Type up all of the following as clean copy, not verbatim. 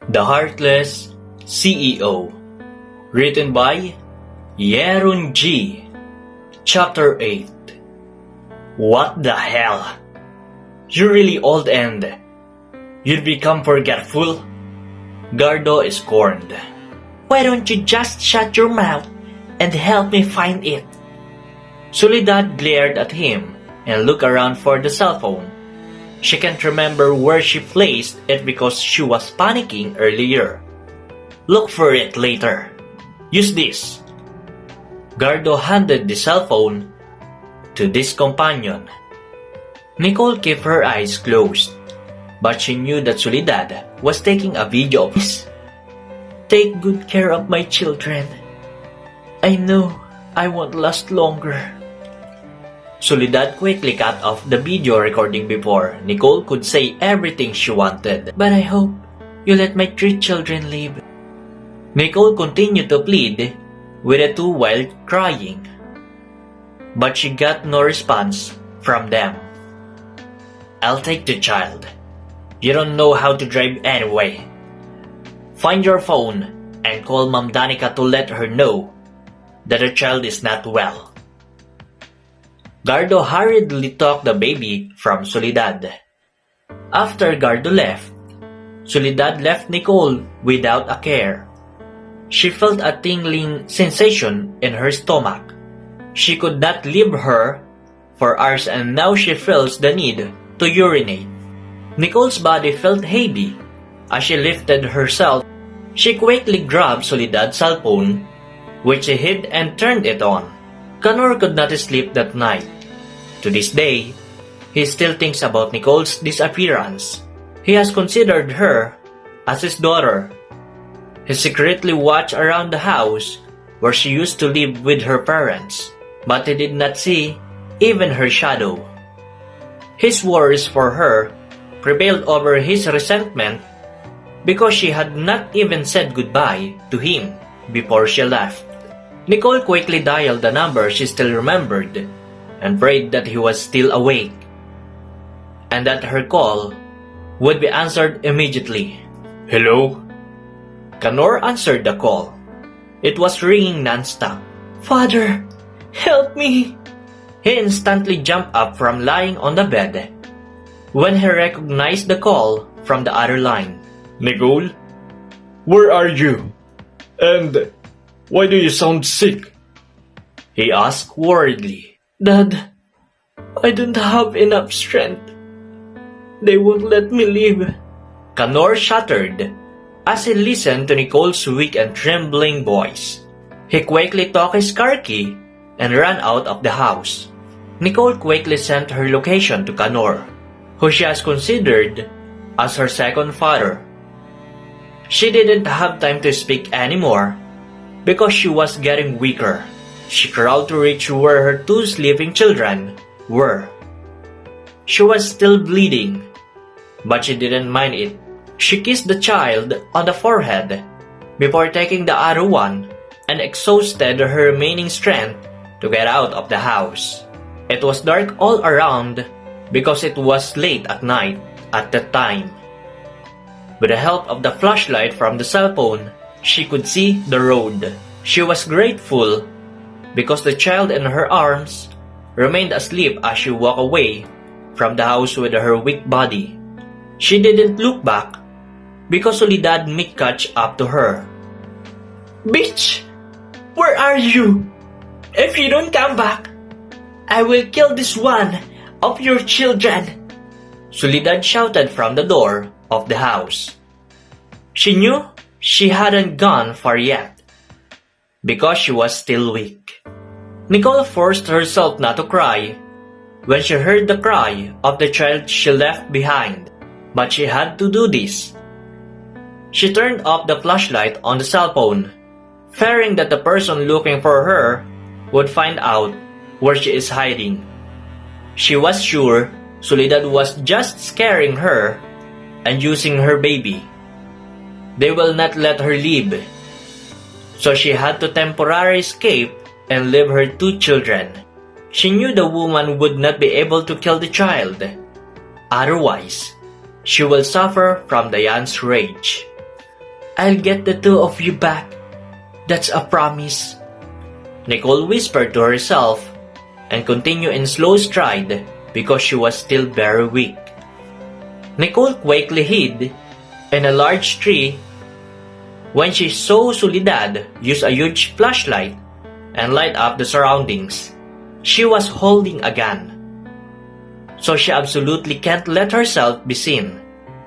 The Heartless CEO. Written by Yerun G. Chapter 8. What the hell? You're really old and you'd become forgetful? Gardo scorned. Why don't you just shut your mouth and help me find it? Soledad glared at him and looked around for the cell phone. She can't remember where she placed it because she was panicking earlier. Look for it later. Use this. Gardo handed the cell phone to this companion. Nicole kept her eyes closed, but she knew that Soledad was taking a video of this. Take good care of my children. I know I won't last longer. Soledad quickly cut off the video recording before Nicole could say everything she wanted. But I hope you let my 3 children live. Nicole continued to plead with the 2 while crying. But she got no response from them. I'll take the child. You don't know how to drive anyway. Find your phone and call Mom Danica to let her know that the child is not well. Gardo hurriedly took the baby from Soledad. After Gardo left, Soledad left Nicole without a care. She felt a tingling sensation in her stomach. She could not leave her for hours and now she feels the need to urinate. Nicole's body felt heavy. As she lifted herself, she quickly grabbed Soledad's cell phone, which she hid and turned it on. Connor could not sleep that night. To this day, he still thinks about Nicole's disappearance. He has considered her as his daughter. He secretly watched around the house where she used to live with her parents, but he did not see even her shadow. His worries for her prevailed over his resentment because she had not even said goodbye to him before she left. Nicole quickly dialed the number she still remembered and prayed that he was still awake and that her call would be answered immediately. Hello? Connor answered the call. It was ringing non-stop. Father, help me! He instantly jumped up from lying on the bed when he recognized the call from the other line. Nicole? Where are you? And why do you sound sick? He asked worriedly. Dad, I don't have enough strength. They won't let me leave. Connor shuddered as he listened to Nicole's weak and trembling voice. He quickly took his car key and ran out of the house. Nicole quickly sent her location to Connor, who she has considered as her second father. She didn't have time to speak anymore because she was getting weaker. She crawled to reach where her 2 sleeping children were. She was still bleeding, but she didn't mind it. She kissed the child on the forehead before taking the other one and exhausted her remaining strength to get out of the house. It was dark all around because it was late at night at that time. With the help of the flashlight from the cell phone, she could see the road. She was grateful because the child in her arms remained asleep as she walked away from the house with her weak body. She didn't look back because Soledad might catch up to her. Bitch! Where are you? If you don't come back, I will kill this one of your children! Soledad shouted from the door of the house. She knew she hadn't gone far yet because she was still weak. Nicole forced herself not to cry when she heard the cry of the child she left behind, but she had to do this. She turned off the flashlight on the cell phone, fearing that the person looking for her would find out where she is hiding. She was sure Soledad was just scaring her and using her baby. They will not let her leave, so she had to temporarily escape and leave her 2 children. She knew the woman would not be able to kill the child. Otherwise, she will suffer from Diane's rage. I'll get the two of you back. That's a promise. Nicole whispered to herself and continued in slow stride because she was still very weak. Nicole quickly hid in a large tree when she saw Soledad use a huge flashlight and light up the surroundings. She was holding a gun, so she absolutely can't let herself be seen.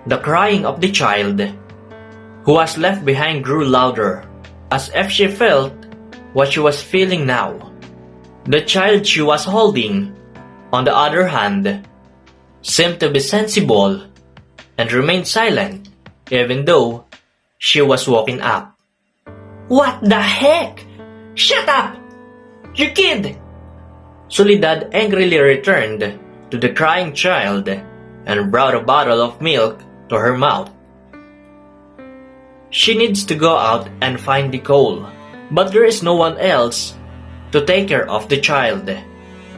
The crying of the child, who was left behind, grew louder, as if she felt what she was feeling now. The child she was holding, on the other hand, seemed to be sensible and remained silent, even though she was walking up. What the heck? Shut up! You kid! Soledad angrily returned to the crying child and brought a bottle of milk to her mouth. She needs to go out and find Nicole, but there is no one else to take care of the child.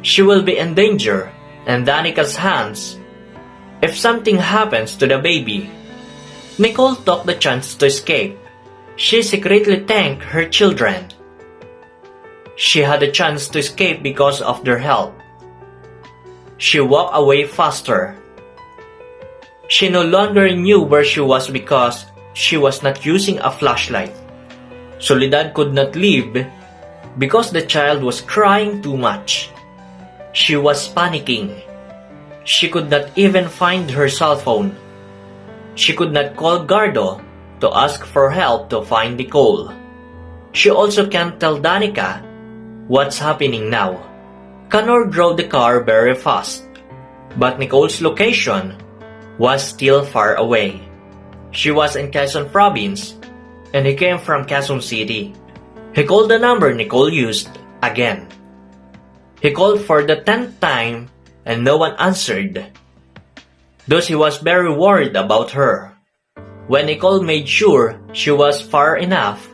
She will be in danger in Danica's hands if something happens to the baby. Nicole took the chance to escape. She secretly thanked her children. She had a chance to escape because of their help. She walked away faster. She no longer knew where she was because she was not using a flashlight. Soledad could not leave because the child was crying too much. She was panicking. She could not even find her cell phone. She could not call Gardo to ask for help to find Nicole. She also can't tell Danica what's happening now. Connor drove the car very fast, but Nicole's location was still far away. She was in Quezon Province, and he came from Quezon City. He called the number Nicole used again. He called for the 10th time, and no one answered. Thus he was very worried about her. When Nicole made sure she was far enough,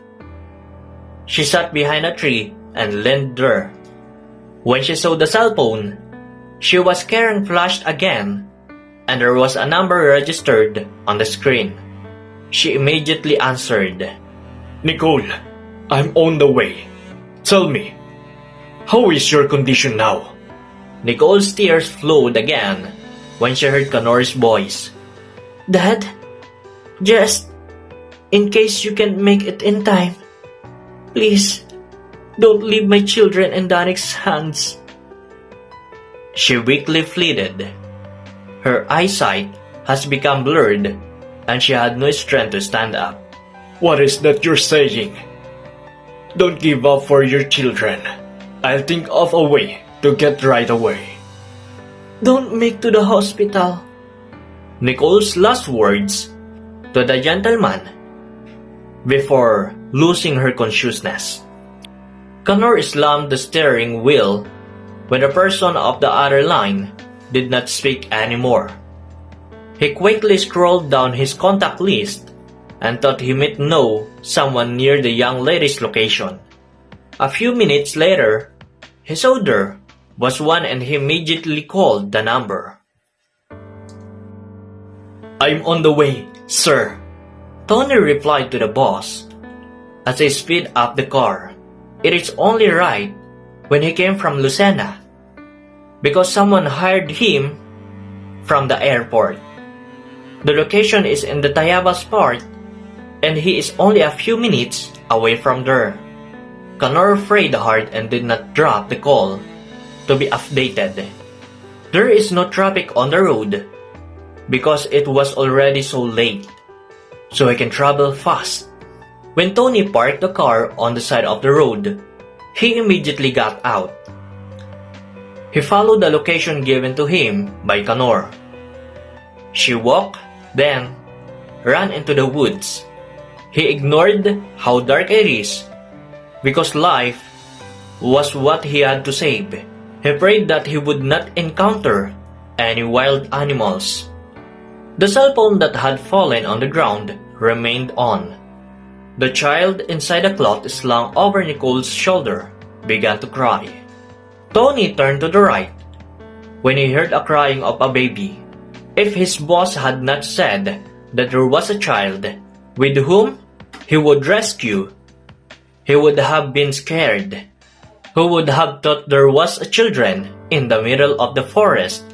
she sat behind a tree and leaned there. When she saw the cell phone, she was carrying flashed again, and there was a number registered on the screen. She immediately answered. Nicole, I'm on the way. Tell me, how is your condition now? Nicole's tears flowed again when she heard Connor's voice. Dad, just in case you can't make it in time, please don't leave my children in Danic's hands. She weakly pleaded. Her eyesight has become blurred, and she had no strength to stand up. What is that you're saying? Don't give up for your children. I'll think of a way to get right away. Don't make to the hospital. Nicole's last words to the gentleman before losing her consciousness. Connor slammed the steering wheel when the person of the other line did not speak anymore. He quickly scrolled down his contact list and thought he might know someone near the young lady's location. A few minutes later, he saw there was one and he immediately called the number. I'm on the way, sir. Tony replied to the boss as he sped up the car. It is only right when he came from Lucena because someone hired him from the airport. The location is in the Tayabas part and he is only a few minutes away from there. Connor prayed hard and did not drop the call to be updated. There is no traffic on the road because it was already so late, so he can travel fast. When Tony parked the car on the side of the road, he immediately got out. He followed the location given to him by Connor. She walked, then ran into the woods. He ignored how dark it is because life was what he had to save. He prayed that he would not encounter any wild animals. The cell phone that had fallen on the ground remained on. The child inside a cloth slung over Nicole's shoulder began to cry. Tony turned to the right when he heard a crying of a baby. If his boss had not said that there was a child with whom He would rescue. He would have been scared. Who would have thought there was a children in the middle of the forest?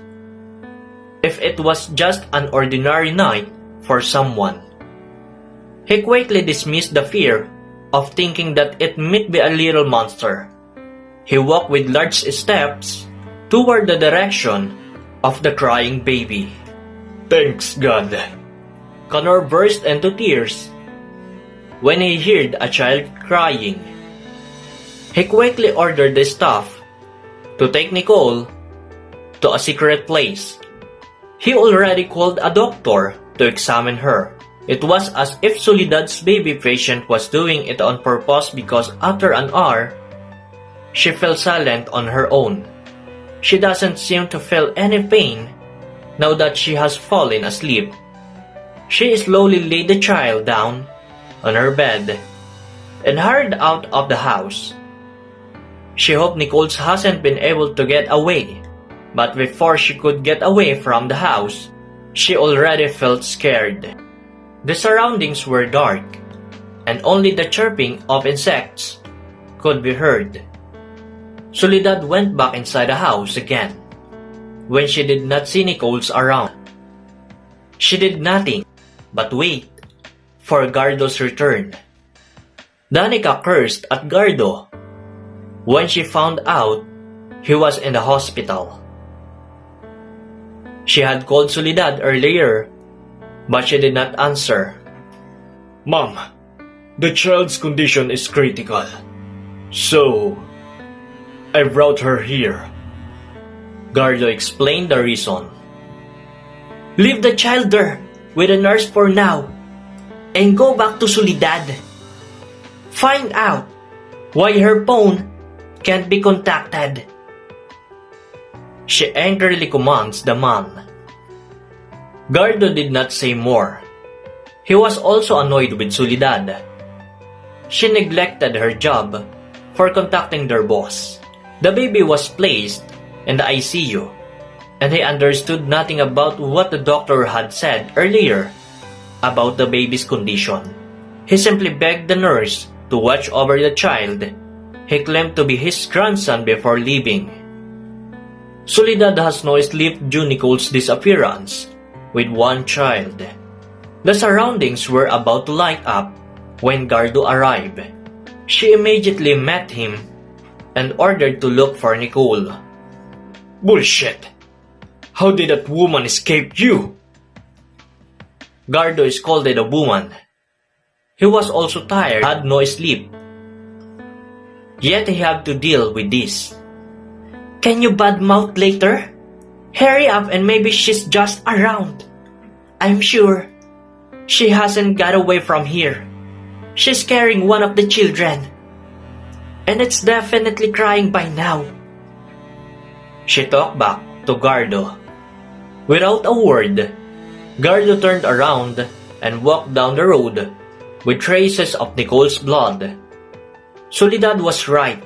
If it was just an ordinary night for someone. He quickly dismissed the fear of thinking that it might be a little monster. He walked with large steps toward the direction of the crying baby. Thanks God. Connor burst into tears when he heard a child crying. He quickly ordered the staff to take Nicole to a secret place. He already called a doctor to examine her. It was as if Soledad's baby patient was doing it on purpose because after an hour, she fell silent on her own. She doesn't seem to feel any pain now that she has fallen asleep. She slowly laid the child down on her bed and hurried out of the house. She hoped Nicole hasn't been able to get away, but before she could get away from the house, she already felt scared. The surroundings were dark, and only the chirping of insects could be heard. Soledad went back inside the house again. When she did not see Nicole's around, she did nothing but wait for Gardo's return. Danica cursed at Gardo when she found out he was in the hospital. She had called Soledad earlier, but she did not answer. Mom, the child's condition is critical, so I brought her here. Gardo explained the reason. Leave the child there with a nurse for now and go back to Soledad. Find out why her phone can't be contacted. She angrily commands the man. Gardo did not say more. He was also annoyed with Soledad. She neglected her job for contacting their boss. The baby was placed in the ICU, and he understood nothing about what the doctor had said earlier about the baby's condition. He simply begged the nurse to watch over the child he claimed to be his grandson before leaving. Soledad has no sleep due to Nicole's disappearance with one child. The surroundings were about to light up when Gardo arrived. She immediately met him and ordered to look for Nicole. Bullshit! How did that woman escape you? Gardo scolded the woman. He was also tired, had no sleep. Yet he had to deal with this. Can you badmouth later? Hurry up and maybe she's just around. I'm sure she hasn't got away from here. She's carrying one of the children. And it's definitely crying by now. She talked back to Gardo. Without a word, Gardo turned around and walked down the road with traces of Nicole's blood. Soledad was right.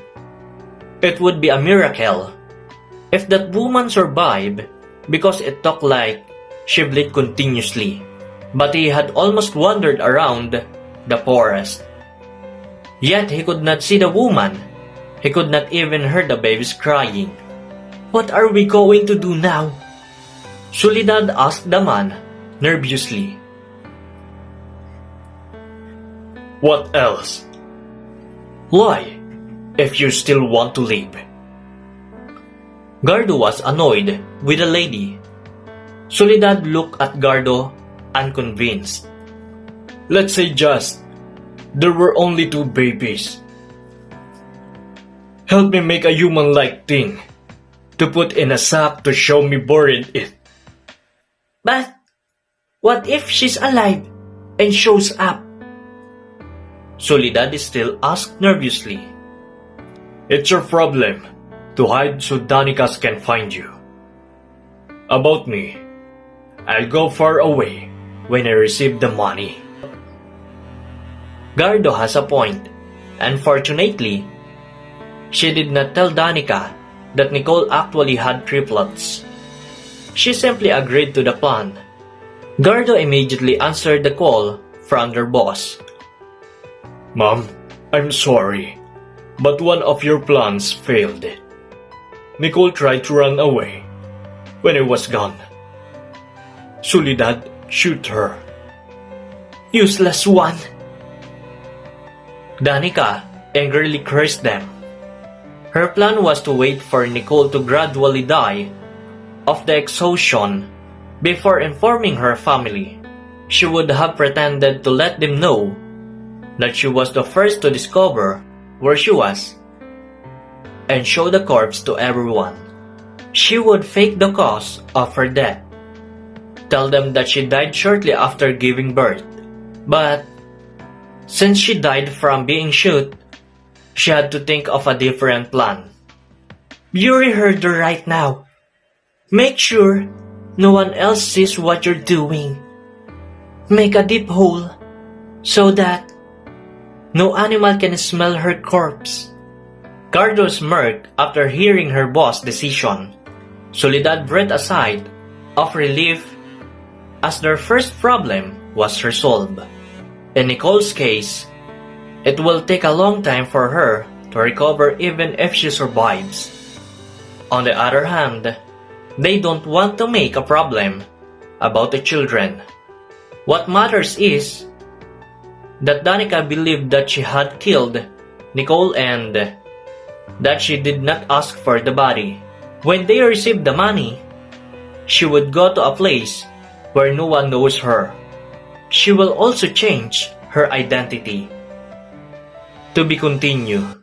It would be a miracle if that woman survived because it looked like she bled continuously. But he had almost wandered around the forest. Yet he could not see the woman. He could not even hear the babies crying. What are we going to do now? Soledad asked the man nervously. What else? Lie, if you still want to live. Gardo was annoyed with the lady. Soledad looked at Gardo unconvinced. Let's say just there were only 2 babies. Help me make a human-like thing to put in a sack to show me buried it. But what if she's alive and shows up? Soledad still asked nervously. It's your problem to hide so Danica can find you. About me, I'll go far away when I receive the money. Gardo has a point. Unfortunately, she did not tell Danica that Nicole actually had triplets. She simply agreed to the plan. Gardo immediately answered the call from their boss. Mom, I'm sorry, but one of your plans failed. Nicole tried to run away. When I was gone, Soledad shoot her. Useless one! Danica angrily cursed them. Her plan was to wait for Nicole to gradually die of the exhaustion before informing her family. She would have pretended to let them know that she was the first to discover where she was and show the corpse to everyone. She would fake the cause of her death, tell them that she died shortly after giving birth, but since she died from being shot, she had to think of a different plan. You heard her right now. Make sure no one else sees what you're doing. Make a deep hole so that no animal can smell her corpse. Gardo smirked after hearing her boss' decision. Soledad breathed a sigh of relief as their first problem was resolved. In Nicole's case, it will take a long time for her to recover even if she survives. On the other hand, they don't want to make a problem about the children. What matters is that Danica believed that she had killed Nicole and that she did not ask for the body. When they received the money, she would go to a place where no one knows her. She will also change her identity. To be continued.